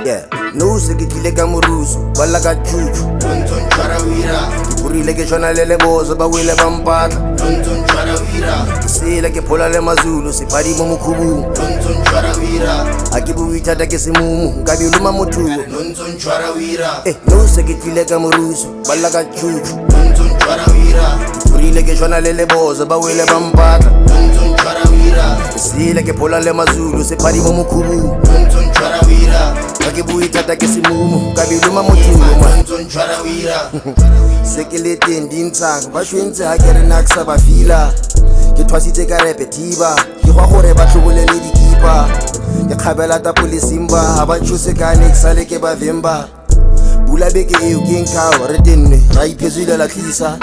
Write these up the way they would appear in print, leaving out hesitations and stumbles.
Yeah, no sekitile ka moruso ba la ka chuchu Nonton charawira ke purile ke tshwana le lebozo ba wele ba mpatla Nonton charawira sela ke phola le mazulu se phadi mo mokhubung Nonton charawira a ke bui thata ke semumu nka bi luma mothuo Nonton charawira no sekitile ka moruso ba la ka chuchu Nonton charawira ke purile ke tshwana le lebozo ba wele ba mpatla Nonton charawira sela ke phola le mazulu se phadi mo mokhubung Nonton charawira ke bui thata ke semumu nka bi luma mothuo Nonton charawira se ke le teng dintshang ba shwentse ha ke re na ke sa ba fila ke thwasitse ka repe thiba ke gwa gore ba tlhobolele dikipa ke kgabela tapole simba ha ba tshose ka ne ke sale ke ba vemba bula beke eo ke nkao re tenne ra iphezile la tlisa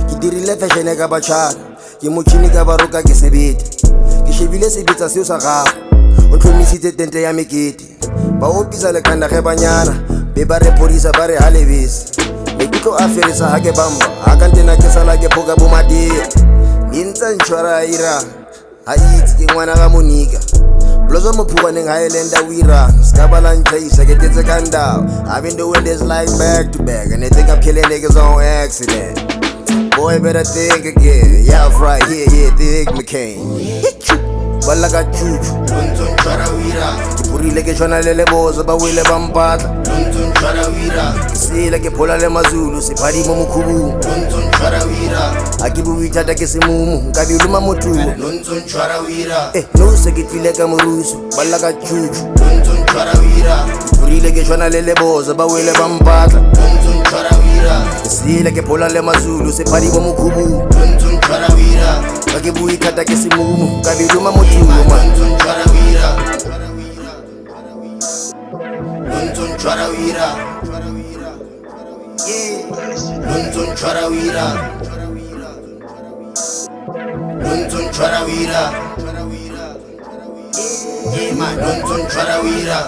ke dirile fashion ka batšhana ke motšhini ka baroka ke sebete ke shebile sebetsa seo sa gago o tlhomisitse tente ya mekete ba opisa lekanda ge banyana be ba re phodisa ba re ha lebese maikutlo a ferisa ha ke bamba ha ka ntena ke sala ke phoka bo madira di ntsa ntshwara ira ha itse ke ngwana ga monika blozo mophukwaneng ha elenda Wirang ska bala nthaisa ke tetse ka ndao I've been doing this like back to back and they think I'm killing niggas on accident. Boy better think again, yeah right here, yeah think McCain bala ka chuchu Nonton charawira ke purile ke tshwana le lebozo ba wele ba mpatla Nonton charawira sela ke phola le mazulu se phadi mo mokhubung Nonton charawira a ke bui thata ke semumu nka bi luma mothuo Nonton charawira no se ke tlile ka moruso ba la ka chuchu Nonton charawira purile ke tshwana le lebozo ba wele ba mpatla Nonton charawira sela ke phola le mazulu se phadi mo mokhubung Nonton charawira a ke bui thata ke semumu nka bi luma mothuo Nonton charawira Nonton charawira Nonton charawira Nonton charawira Nonton charawira